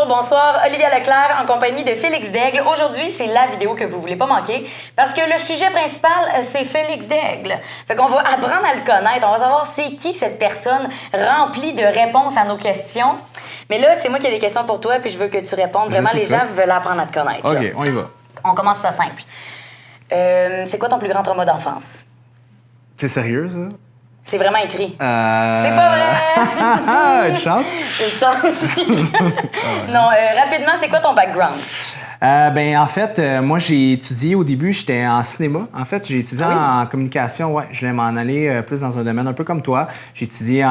bonjour, bonsoir. Olivia Leclerc en compagnie de Félix Daigle. Aujourd'hui, c'est la vidéo que vous voulez pas manquer parce que le sujet principal, c'est Félix Daigle. Fait qu'on va apprendre à le connaître. On va savoir c'est qui cette personne remplie de réponses à nos questions. Mais là, c'est moi qui ai des questions pour toi puis je veux que tu répondes. Vraiment, les gens veulent apprendre à te connaître. OK, là. on y va. On commence ça simple. C'est quoi ton plus grand trauma d'enfance? T'es sérieux, ça? C'est vraiment écrit. C'est pas vrai! Une chance? Une chance. Non, rapidement, c'est quoi ton background? En fait, moi, j'ai étudié au début, j'étais en cinéma. En fait, j'ai étudié en communication. Ouais, je voulais m'en aller plus dans un domaine un peu comme toi. J'ai étudié en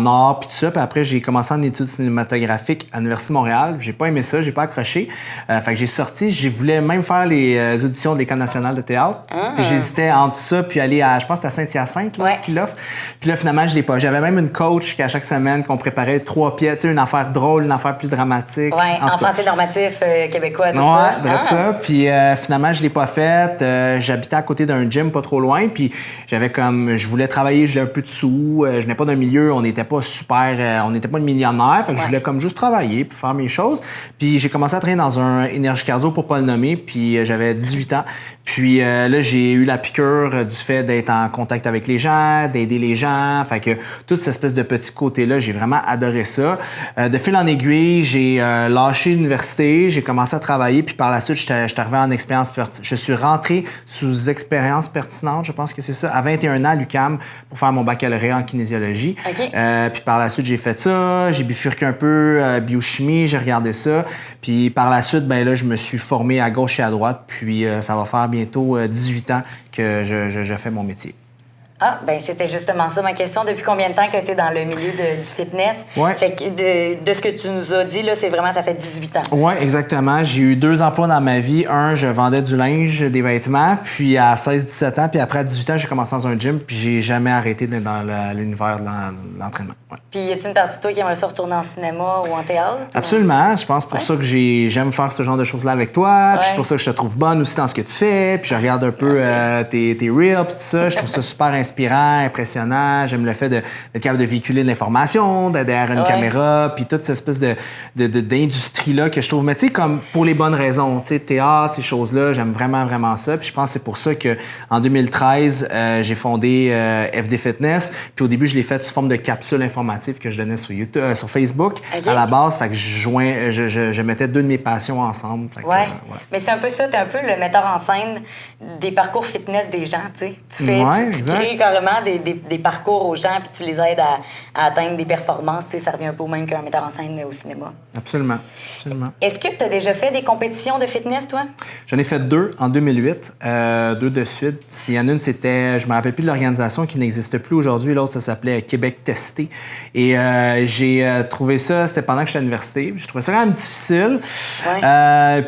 art puis tout ça. Puis après, j'ai commencé en études cinématographiques à l'Université de Montréal. J'ai pas aimé ça, j'ai pas accroché. Fait que j'ai sorti, je voulais même faire les auditions de l'École nationale de théâtre. Puis j'hésitais entre ça puis aller à, je pense que c'était à Saint-Hyacinthe qui l'offre. Puis là, finalement, je l'ai pas. J'avais même une coach qui, à chaque semaine, qu'on préparait 3 pièces, tu sais, une affaire drôle, une affaire plus dramatique. Oui, en français normatif québécois, tout ça. Ouais, ça. Puis finalement, je l'ai pas faite. J'habitais à côté d'un gym pas trop loin. Puis j'avais comme... Je voulais travailler, je voulais un peu de sous. Je n'étais pas d'un milieu, on n'était pas super... on n'était pas de millionnaire. Fait que je voulais comme juste travailler puis faire mes choses. Puis j'ai commencé à travailler dans un énergie cardio pour pas le nommer. Puis j'avais 18 ans. Puis là, j'ai eu la piqûre du fait d'être en contact avec les gens, d'aider les gens. Fait que toute cette espèce de petit côté-là, j'ai vraiment adoré ça. De fil en aiguille, j'ai lâché l'université, j'ai commencé à travailler. Puis par la suite, je suis arrivé en expérience pertinente. Je suis rentré sous expérience pertinente, je pense que c'est ça, à 21 ans à l'UQAM pour faire mon baccalauréat en kinésiologie. Okay. Puis par la suite, j'ai fait ça, j'ai bifurqué un peu biochimie, j'ai regardé ça. Puis par la suite, ben là, je me suis formé à gauche et à droite. Puis ça va faire bientôt 18 ans que je fais mon métier. Ah, ben c'était justement ça ma question. Depuis combien de temps que tu es dans le milieu du fitness? Ouais. Fait que de ce que tu nous as dit, là, c'est vraiment, ça fait 18 ans. Oui, exactement. J'ai eu 2 emplois dans ma vie. Un, je vendais du linge, des vêtements. Puis à 16-17 ans, puis après à 18 ans, j'ai commencé dans un gym. Puis j'ai jamais arrêté d'être dans l'univers de l'entraînement. Ouais. Puis y a-t-il une partie de toi qui aimerait ça retourner en cinéma ou en théâtre? Absolument. Je pense pour ça que j'aime faire ce genre de choses-là avec toi. Puis c'est pour ça que je te trouve bonne aussi dans ce que tu fais. Puis je regarde un peu tes reels, tout ça. Je trouve ça super inspirant, impressionnant. J'aime le fait d'être capable de véhiculer de l'information, d'être derrière une caméra, puis toute cette espèce d'industrie-là que je trouve. Mais tu sais, comme pour les bonnes raisons, tu sais, théâtre, ces choses-là, j'aime vraiment, vraiment ça. Puis je pense que c'est pour ça qu'en 2013, j'ai fondé FD Fitness. Puis au début, je l'ai fait sous forme de capsule informative que je donnais sur YouTube, sur Facebook à la base. Fait que je mettais 2 de mes passions ensemble. Fait que, Mais c'est un peu ça, t'es un peu le metteur en scène des parcours fitness des gens, tu sais. Tu crées carrément des parcours aux gens puis tu les aides à atteindre des performances. Tu sais, ça revient un peu au même qu'un metteur en scène au cinéma. Absolument. Absolument. Est-ce que tu as déjà fait des compétitions de fitness, toi? J'en ai fait 2 en 2008, 2 de suite. Il y en a une, c'était, je me rappelle plus de l'organisation qui n'existe plus aujourd'hui. L'autre, ça s'appelait Québec Testé. Et j'ai trouvé ça, c'était pendant que j'étais à l'université. J'ai trouvé ça quand même difficile.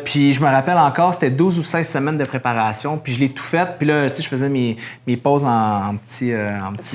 Puis je me rappelle encore, c'était 12 ou 16 semaines de préparation. Puis je l'ai tout fait. Puis là, tu sais, je faisais mes pauses en petit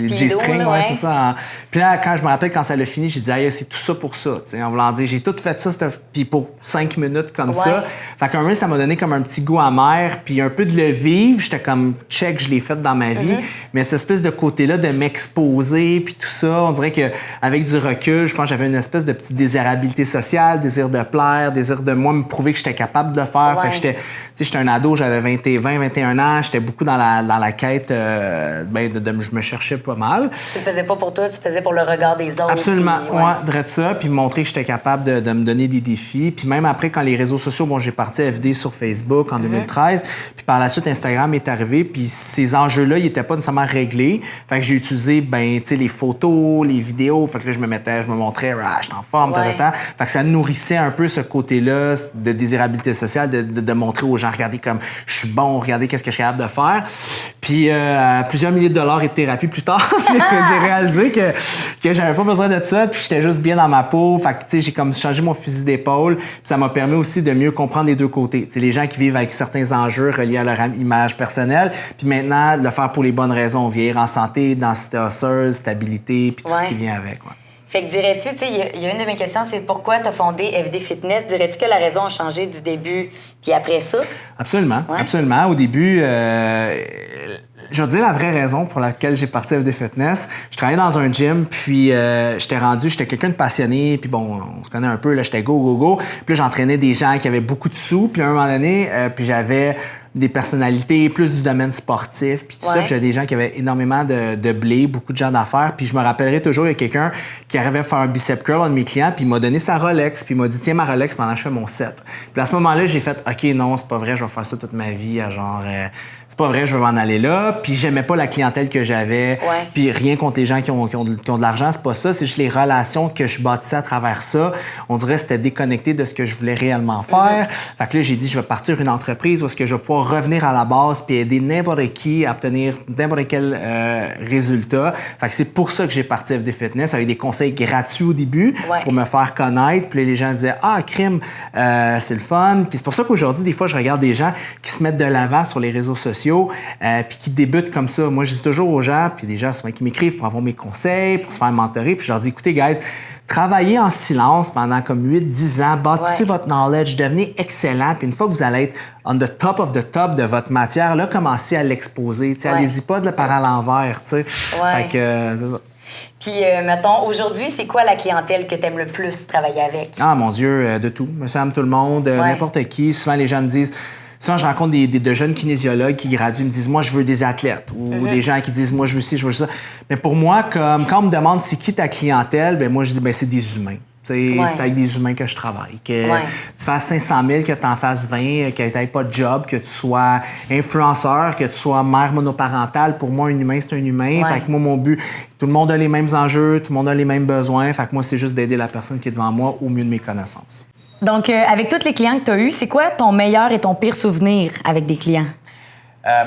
G-string. C'est ça. Puis là, quand je me rappelle, quand ça l'a fini, j'ai dit, ah, c'est tout ça pour ça. En voulant dire, j'ai tout fait ça, puis pour 5 minutes comme ça. Fait qu'un moment, ça m'a donné comme un petit goût amer, puis un peu de le vivre. J'étais comme, check, je l'ai fait dans ma vie. Mais cette espèce de côté-là de m'exposer, puis tout ça, on dirait qu'avec du recul, je pense que j'avais une espèce de petite désirabilité sociale, désir de plaire, désir de moi me prouver que j'étais capable de le faire. Fait que j'étais un ado, j'avais 21 ans, j'étais beaucoup dans la quête, je me cherchais pas mal. Tu le faisais pas pour toi, tu le faisais pour le regard des autres. Absolument, de ça, puis montrer que j'étais capable de me donner des défis. Puis même après, quand les réseaux sociaux, j'ai parti FD sur Facebook en 2013, puis par la suite, Instagram est arrivé, puis ces enjeux-là, ils étaient pas nécessairement réglés. Fait que j'ai utilisé, les photos, les vidéos, fait que là, je me montrais, je suis en forme, Fait que ça nourrissait un peu ce côté-là de désirabilité sociale, de montrer aux gens, regardez comme je suis bon, regardez qu'est-ce que je suis capable de faire. Puis plusieurs milliers de dollars et de thérapie plus tard, j'ai réalisé que j'avais pas besoin de ça, puis j'étais juste bien dans ma peau. Fait que, tu sais, j'ai comme changé mon fusil d'épaule, puis ça m'a permis aussi de mieux comprendre les deux côtés. Tu sais, les gens qui vivent avec certains enjeux reliés à leur image personnelle, puis maintenant, le faire pour les bonnes raisons, vieillir en santé, densité osseuse, stabilité, puis tout ce qui vient avec. Fait que dirais-tu, tu sais, il y a une de mes questions, c'est pourquoi tu as fondé FD Fitness? Dirais-tu que la raison a changé du début puis après ça? Absolument, absolument. Au début, je vais te dire la vraie raison pour laquelle j'ai parti FD Fitness. Je travaillais dans un gym, puis j'étais quelqu'un de passionné, puis bon, on se connaît un peu, là, j'étais go, go, go. Puis là, j'entraînais des gens qui avaient beaucoup de sous, puis à un moment donné, puis j'avais des personnalités plus du domaine sportif, puis tout ça. Puis j'avais des gens qui avaient énormément de blé, beaucoup de gens d'affaires. Puis je me rappellerai toujours, il y a quelqu'un qui arrivait à faire un bicep curl, un de mes clients, puis il m'a donné sa Rolex, puis il m'a dit « Tiens ma Rolex pendant que je fais mon set. » Puis à ce moment-là, j'ai fait « OK, non, c'est pas vrai, je vais faire ça toute ma vie. » Genre, c'est pas vrai, je vais m'en aller là. Puis j'aimais pas la clientèle que j'avais. Puis rien contre les gens qui ont de l'argent, c'est pas ça. C'est juste les relations que je bâtissais à travers ça. On dirait que c'était déconnecté de ce que je voulais réellement faire. Fait que là, j'ai dit, je vais partir une entreprise où est-ce que je vais pouvoir revenir à la base puis aider n'importe qui à obtenir n'importe quel résultat. Fait que c'est pour ça que j'ai parti FD Fitness avec des conseils gratuits au début pour me faire connaître. Puis là, les gens disaient, ah, crime, c'est le fun. Puis c'est pour ça qu'aujourd'hui, des fois, je regarde des gens qui se mettent de l'avant sur les réseaux sociaux puis qui débutent comme ça. Moi, je dis toujours aux gens, puis des gens souvent qui m'écrivent pour avoir mes conseils, pour se faire mentorer, puis je leur dis, écoutez, guys, travaillez en silence pendant comme 8-10 ans, bâtissez votre knowledge, devenez excellent, puis une fois que vous allez être on the top of the top de votre matière, là, commencez à l'exposer. Allez-y pas de la par à l'envers. Fait que c'est ça. Puis, mettons, aujourd'hui, c'est quoi la clientèle que tu aimes le plus travailler avec? Ah, mon Dieu, de tout. Monsieur, madame, tout le monde, n'importe qui. Souvent, les gens me disent... Souvent, je rencontre de jeunes kinésiologues qui graduent, me disent « Moi, je veux des athlètes. » Ou des gens qui disent « Moi, je veux ci, je veux ça. » Mais pour moi, comme quand on me demande c'est qui ta clientèle, ben moi, je dis ben c'est des humains. C'est avec des humains que je travaille. Que tu fasses 500 000, que tu en fasses 20, que tu n'aies pas de job, que tu sois influenceur, que tu sois mère monoparentale. Pour moi, un humain, c'est un humain. Fait que moi, mon but, tout le monde a les mêmes enjeux, tout le monde a les mêmes besoins. Fait que moi, c'est juste d'aider la personne qui est devant moi au mieux de mes connaissances. Donc, avec tous les clients que tu as eus, c'est quoi ton meilleur et ton pire souvenir avec des clients?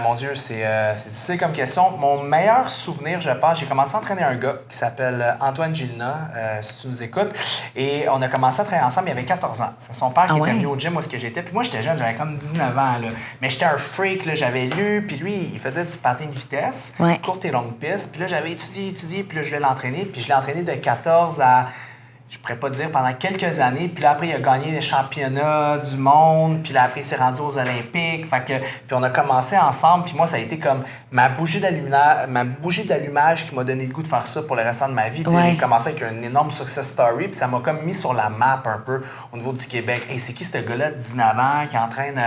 Mon Dieu, c'est difficile comme question. Mon meilleur souvenir, je pense, j'ai commencé à entraîner un gars qui s'appelle Antoine Gilna, si tu nous écoutes. Et on a commencé à travailler ensemble, il avait 14 ans. C'est son père qui était venu au gym où j'étais. Puis moi, j'étais jeune, j'avais comme 19 ans. Là. Mais j'étais un freak, là, j'avais lu. Puis lui, il faisait du patin de vitesse, courte et longue piste. Puis là, j'avais étudié. Puis là, je voulais l'entraîner. Puis je l'ai entraîné de 14 à... Je pourrais pas te dire, pendant quelques années. Puis là, après, il a gagné les championnats du monde. Puis là, après, il s'est rendu aux Olympiques. Puis on a commencé ensemble. Puis moi, ça a été comme ma bougie d'allumage qui m'a donné le goût de faire ça pour le restant de ma vie. J'ai commencé avec une énorme success story. Puis ça m'a comme mis sur la map un peu au niveau du Québec. Hey, c'est qui ce gars-là de 19 ans qui entraîne...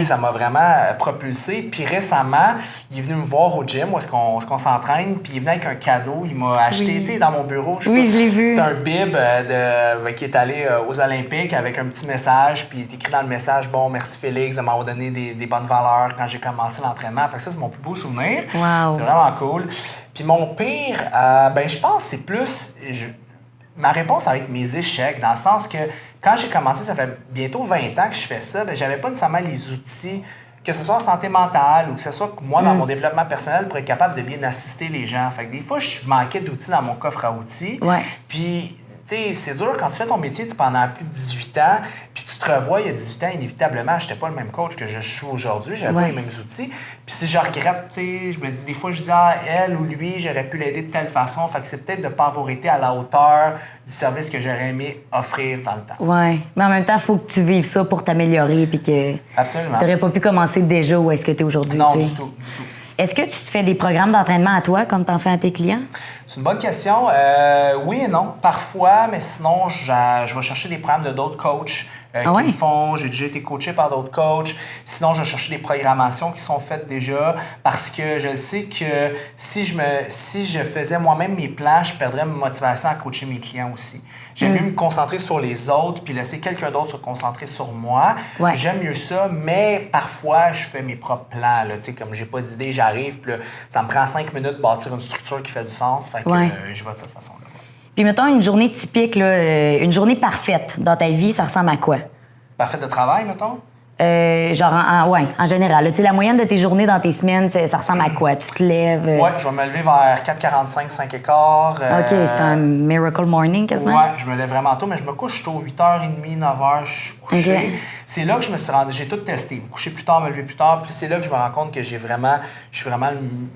Ça m'a vraiment propulsé. Puis récemment, il est venu me voir au gym où est-ce qu'on s'entraîne. Puis il venait avec un cadeau. Il m'a acheté, dans mon bureau. Je l'ai vu. C'était un bib qui est allé aux Olympiques avec un petit message, puis il est écrit dans le message « Bon, merci Félix de m'avoir donné des bonnes valeurs quand j'ai commencé l'entraînement. » Fait que ça, c'est mon plus beau souvenir. Wow. C'est vraiment cool. Puis mon pire, je pense que c'est plus... Ma réponse, ça va être mes échecs, dans le sens que quand j'ai commencé, ça fait bientôt 20 ans que je fais ça, j'avais pas nécessairement les outils, que ce soit en santé mentale ou que ce soit moi dans mon développement personnel pour être capable de bien assister les gens. Fait que des fois, je manquais d'outils dans mon coffre à outils. Puis... Tu sais, c'est dur quand tu fais ton métier pendant plus de 18 ans, puis tu te revois il y a 18 ans, inévitablement, je n'étais pas le même coach que je suis aujourd'hui, j'avais pas les mêmes outils. Puis si je regrette, tu sais, je me dis des fois, je dis, elle ou lui, j'aurais pu l'aider de telle façon. Fait que c'est peut-être de ne pas avoir été à la hauteur du service que j'aurais aimé offrir dans le temps. Oui, mais en même temps, il faut que tu vives ça pour t'améliorer, puis que tu n'aurais pas pu commencer déjà où est-ce que tu es aujourd'hui. Non, du tout. Est-ce que tu te fais des programmes d'entraînement à toi comme tu en fais à tes clients? C'est une bonne question. Oui et non. Parfois, mais sinon, je vais chercher des programmes de d'autres coachs qui le font. J'ai déjà été coaché par d'autres coachs. Sinon, je vais chercher des programmations qui sont faites déjà parce que je sais que si je faisais moi-même mes plans, je perdrais ma motivation à coacher mes clients aussi. J'aime mieux me concentrer sur les autres puis laisser quelqu'un d'autre se concentrer sur moi. J'aime mieux ça, mais parfois, je fais mes propres plans. Là, comme j'ai pas d'idée, j'arrive, puis ça me prend 5 minutes de bâtir une structure qui fait du sens. Fait que je vais de cette façon-là. Puis mettons une journée typique, là, une journée parfaite dans ta vie, ça ressemble à quoi? Parfaite de travail, mettons? Genre, en général. Tu sais, la moyenne de tes journées dans tes semaines, ça ressemble à quoi? Tu te lèves... Oui, je vais me lever vers 4h45, 5h15. OK, c'est un miracle morning quasiment? Oui, je me lève vraiment tôt, mais je me couche tôt, 8h30, 9h, je suis couché. Okay. C'est là que je me suis rendu, j'ai tout testé. Me coucher plus tard, me lever plus tard, puis c'est là que je me rends compte que je suis vraiment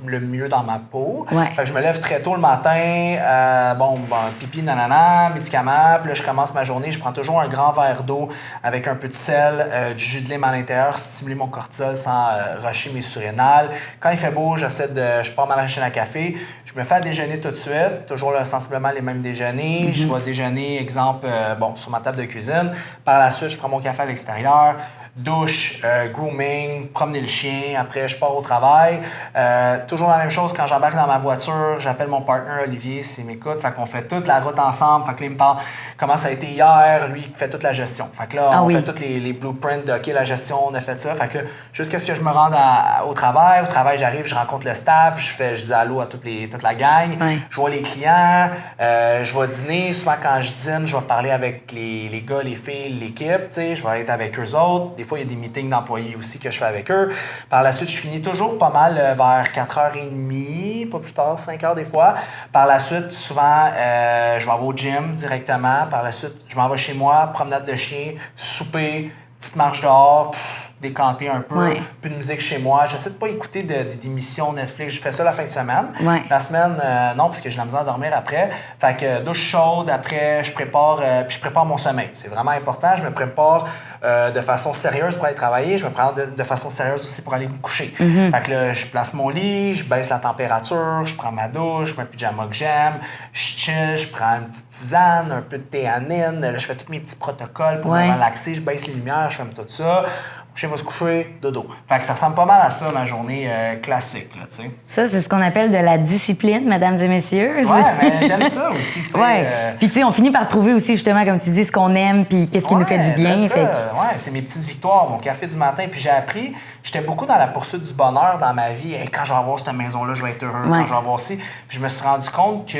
le mieux dans ma peau. Fait que je me lève très tôt le matin, pipi, nanana, médicaments, puis là, je commence ma journée, je prends toujours un grand verre d'eau avec un peu de sel, du jus de lime à l'intérieur, stimuler mon cortisol sans rusher mes surrénales. Quand il fait beau, je pars ma machine à café, je me fais à déjeuner tout de suite, toujours sensiblement les mêmes déjeuners. Je vais déjeuner, exemple, sur ma table de cuisine. Par la suite, je prends mon café à l'extérieur. Douche, grooming, promener le chien. Après, je pars au travail. Toujours la même chose quand j'embarque dans ma voiture. J'appelle mon partner Olivier s'il m'écoute. Fait qu'on fait toute la route ensemble. Fait que là, il me parle comment ça a été hier. Lui, il fait toute la gestion. Fait que là, on fait tous les blueprints de OK, la gestion, on a fait ça. Fait que là, jusqu'à ce que je me rende au travail. Au travail, j'arrive, je rencontre le staff. Je dis allô à toute la gang. Je vois les clients. Je vais dîner. Souvent, quand je dîne, je vais parler avec les gars, les filles, l'équipe. Je vais être avec eux autres. Des fois, il y a des meetings d'employés aussi que je fais avec eux. Par la suite, je finis toujours pas mal vers 4h30, pas plus tard, 5h des fois. Par la suite, souvent, je vais au gym directement. Par la suite, je m'en vais chez moi, promenade de chien, souper, petite marche dehors, décanter un peu, plus de musique chez moi. J'essaie de pas écouter d'émissions Netflix. Je fais ça la fin de semaine. La semaine, non, parce que j'ai la misère à dormir après. Fait que douche chaude, après, je prépare mon sommeil. C'est vraiment important. Je me prépare de façon sérieuse pour aller travailler. Je me prépare de façon sérieuse aussi pour aller me coucher. Fait que là, je place mon lit, je baisse la température, je prends ma douche, je mets un pyjama que j'aime, je chill, je prends une petite tisane, un peu de théanine. Là, je fais tous mes petits protocoles pour me relaxer. Je baisse les lumières, je fais tout ça. Le chien va se coucher, dodo. Fait que ça ressemble pas mal à ça, ma journée classique, là, tu sais. Ça, c'est ce qu'on appelle de la discipline, mesdames et messieurs. Ouais, mais j'aime ça aussi, tu sais. Puis, tu sais, on finit par trouver aussi, justement, comme tu dis, ce qu'on aime, puis qu'est-ce qui nous fait du bien. Ouais, c'est mes petites victoires, mon café du matin. Puis j'ai appris, j'étais beaucoup dans la poursuite du bonheur dans ma vie. Hey, quand je vais avoir cette maison-là, je vais être heureux. Quand je vais avoir ci. Puis je me suis rendu compte que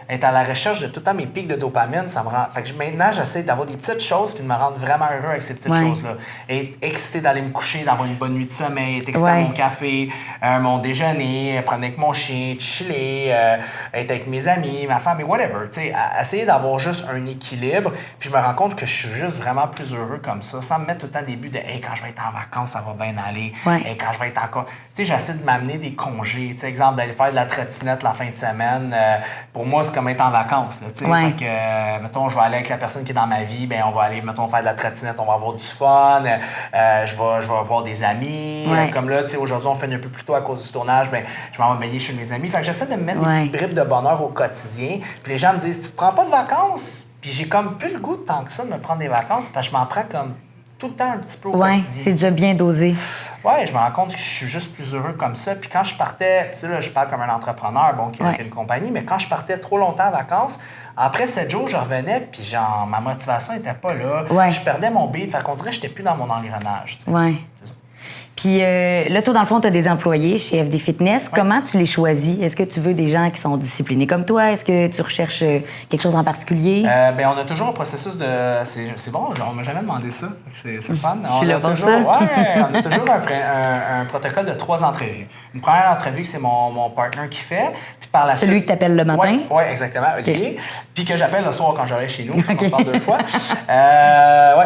être à la recherche de tout le temps mes pics de dopamine, ça me rend. Fait que maintenant, j'essaie d'avoir des petites choses puis de me rendre vraiment heureux avec ces petites choses-là. Être excité d'aller me coucher, d'avoir une bonne nuit de sommeil, être excité à mon café, mon déjeuner, prendre avec mon chien, chiller, être avec mes amis, ma femme et whatever. Tu sais, essayer d'avoir juste un équilibre. Puis je me rends compte que je suis juste vraiment plus heureux comme ça, sans me mettre tout le temps au début de hey, quand je vais être en vacances, ça va bien aller. Hey, quand je vais être encore. Tu sais, j'essaie de m'amener des congés. Tu sais, exemple, d'aller faire de la trottinette la fin de semaine. Pour moi, c'est comme être en vacances. Là, tu sais, fait que, mettons, je vais aller avec la personne qui est dans ma vie, ben on va aller, mettons, faire de la trottinette, on va avoir du fun. Je vais voir des amis. Comme là, tu sais, aujourd'hui, on fait un peu plus tôt à cause du tournage, ben je m'en vais baigner chez mes amis. Fait que j'essaie de me mettre des petites bribes de bonheur au quotidien. Puis les gens me disent, tu te prends pas de vacances? Puis j'ai comme plus le goût de tant que ça de me prendre des vacances parce que je m'en prends comme tout le temps un petit peu au quotidien. C'est déjà bien dosé. Ouais, je me rends compte que je suis juste plus heureux comme ça. Puis quand je partais, tu sais, là, je parle comme un entrepreneur, qui a une compagnie, mais quand je partais trop longtemps en vacances, après 7 jours, je revenais, puis genre, ma motivation n'était pas là. Je perdais mon beat, fait qu'on dirait que j'étais plus dans mon engrenage. C'est ça. Puis là, toi, dans le fond, tu as des employés chez FD Fitness. Comment tu les choisis? Est-ce que tu veux des gens qui sont disciplinés comme toi? Est-ce que tu recherches quelque chose en particulier? Bien, on a toujours un processus de... C'est bon, on m'a jamais demandé ça. C'est le fun. On a toujours un protocole de 3 entrevues. Une première entrevue, c'est mon partner qui fait. Puis par la Celui que tu appelles le matin? Oui, exactement, Olivier. Puis que j'appelle le soir quand j'arrive chez nous. On se parle 2 fois.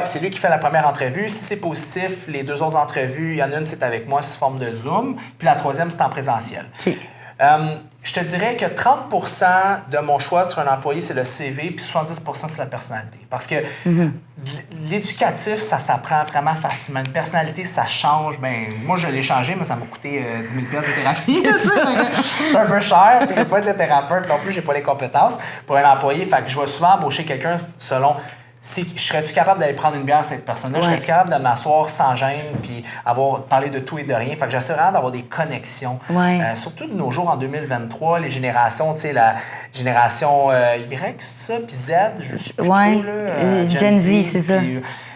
C'est lui qui fait la première entrevue. Si c'est positif, les 2 autres entrevues, il y en a une, c'est avec moi sous forme de Zoom. Puis la 3e, c'est en présentiel. Je te dirais que 30 de mon choix sur un employé, c'est le CV, puis 70 c'est la personnalité. Parce que l'éducatif, ça s'apprend vraiment facilement. Une personnalité, ça change. Ben, moi, je l'ai changé, mais ça m'a coûté 10 000 de thérapie. C'est un peu cher, puis je ne peux pas être le thérapeute non plus, j'ai pas les compétences pour un employé. Fait que je vais souvent embaucher quelqu'un selon... serais-tu capable d'aller prendre une bière à cette personne-là? Serais-tu capable de m'asseoir sans gêne puis parler de tout et de rien? Fait que j'essaie vraiment d'avoir des connexions. Surtout de nos jours, en 2023, les générations, tu sais, la génération Y, c'est ça? Puis Z, je sais plus trop, là. Gen Z, c'est ça.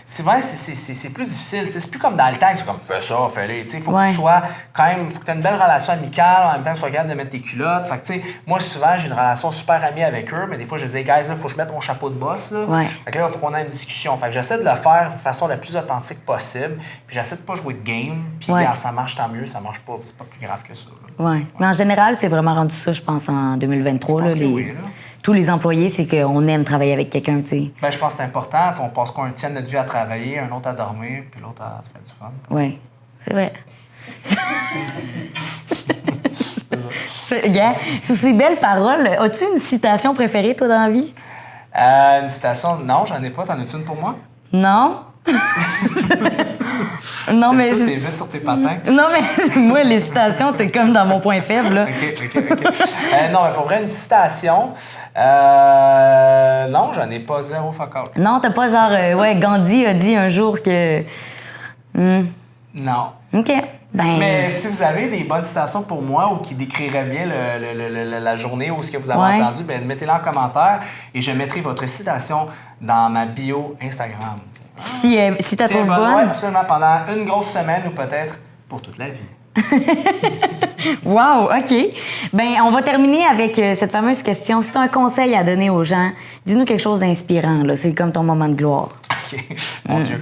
Souvent, c'est plus difficile. C'est plus comme dans le temps, c'est comme fais ça, fais-le. Il faut que tu sois quand même, faut que tu aies une belle relation amicale, en même temps, tu sois capable de mettre tes culottes. Fait que, tu sais, moi, souvent, j'ai une relation super amie avec eux, mais des fois, je disais, guys, il faut que je mette mon chapeau de boss. Là. Fait que là, il faut qu'on ait une discussion. Fait que j'essaie de le faire de façon la plus authentique possible. Puis j'essaie de pas jouer de game. Puis ça marche, tant mieux. Ça marche pas. C'est pas plus grave que ça. Mais en général, c'est vraiment rendu ça, je pense, en 2023. Je pense que oui, là. Tous les employés, c'est qu'on aime travailler avec quelqu'un, tu sais. Ben, je pense que c'est important. T'sais, on passe quoi, un tiers de notre vie à travailler, un autre à dormir, puis l'autre à faire du fun. Oui, c'est vrai. Gars, sous ces belles paroles, as-tu une citation préférée, toi, dans la vie? Une citation? Non, j'en ai pas. T'en as-tu une pour moi? Non. Non, mais... Ça, c'est vite sur tes patins. Non, mais moi, les citations, t'es comme dans mon point faible, là. OK. Non, mais pour vrai, une citation, non, j'en ai pas zéro fuck out. Non, t'as pas genre, ouais, Gandhi a dit un jour que... Non. OK. Ben... Mais si vous avez des bonnes citations pour moi ou qui décriraient bien la journée ou ce que vous avez entendu, ben mettez-les en commentaire et je mettrai votre citation dans ma bio Instagram. Si t'as trouvé bonne? Oui, absolument. Pendant une grosse semaine ou peut-être pour toute la vie. Wow, OK. Ben, on va terminer avec cette fameuse question. Si tu as un conseil à donner aux gens, dis-nous quelque chose d'inspirant, là. C'est comme ton moment de gloire. OK. Mon Dieu.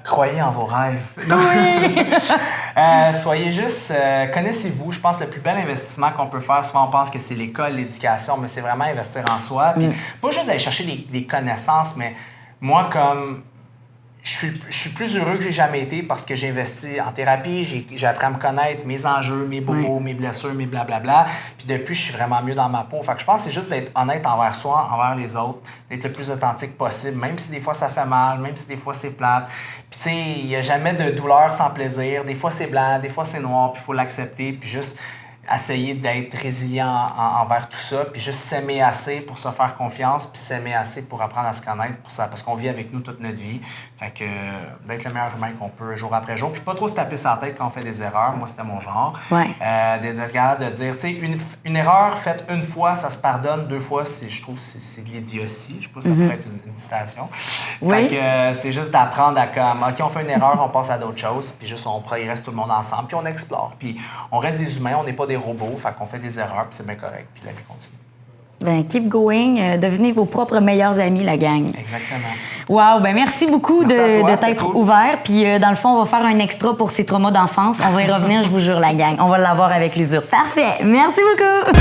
Croyez en vos rêves. Oui! Soyez juste... connaissez-vous. Je pense que le plus bel investissement qu'on peut faire, souvent on pense que c'est l'école, l'éducation, mais c'est vraiment investir en soi. Puis pas juste aller chercher des connaissances, mais moi, comme... Je suis plus heureux que j'ai jamais été parce que j'ai investi en thérapie, j'ai appris à me connaître, mes enjeux, mes bobos, mes blessures, mes blablabla. Puis depuis, je suis vraiment mieux dans ma peau. Fait que je pense que c'est juste d'être honnête envers soi, envers les autres, d'être le plus authentique possible, même si des fois ça fait mal, même si des fois c'est plate. Puis tu sais, il n'y a jamais de douleur sans plaisir. Des fois c'est blanc, des fois c'est noir, puis il faut l'accepter, puis juste essayer d'être résilient envers tout ça, puis juste s'aimer assez pour se faire confiance, puis s'aimer assez pour apprendre à se connaître, pour ça, parce qu'on vit avec nous toute notre vie. Fait que d'être le meilleur humain qu'on peut jour après jour, puis pas trop se taper sur la tête quand on fait des erreurs. Moi, c'était mon genre. Ouais. D'être capable de dire, tu sais, une erreur faite une fois, ça se pardonne. 2 fois, je trouve que c'est de l'idiotie. Je sais pas si ça pourrait être une citation. Oui. Fait que c'est juste d'apprendre à comme, OK, on fait une erreur, on passe à d'autres choses, puis juste on progresse tout le monde ensemble, puis on explore. Puis on reste des humains, on n'est pas des robots, fait qu'on fait des erreurs, puis c'est bien correct, puis la vie continue. Ben, keep going. Devenez vos propres meilleurs amis, la gang. Exactement. Wow, ben merci beaucoup Merci à toi, de c'était t'être cool. ouvert. Puis dans le fond, on va faire un extra pour ces traumas d'enfance. On va y revenir, je vous jure, la gang. On va l'avoir avec l'usure. Parfait. Merci beaucoup.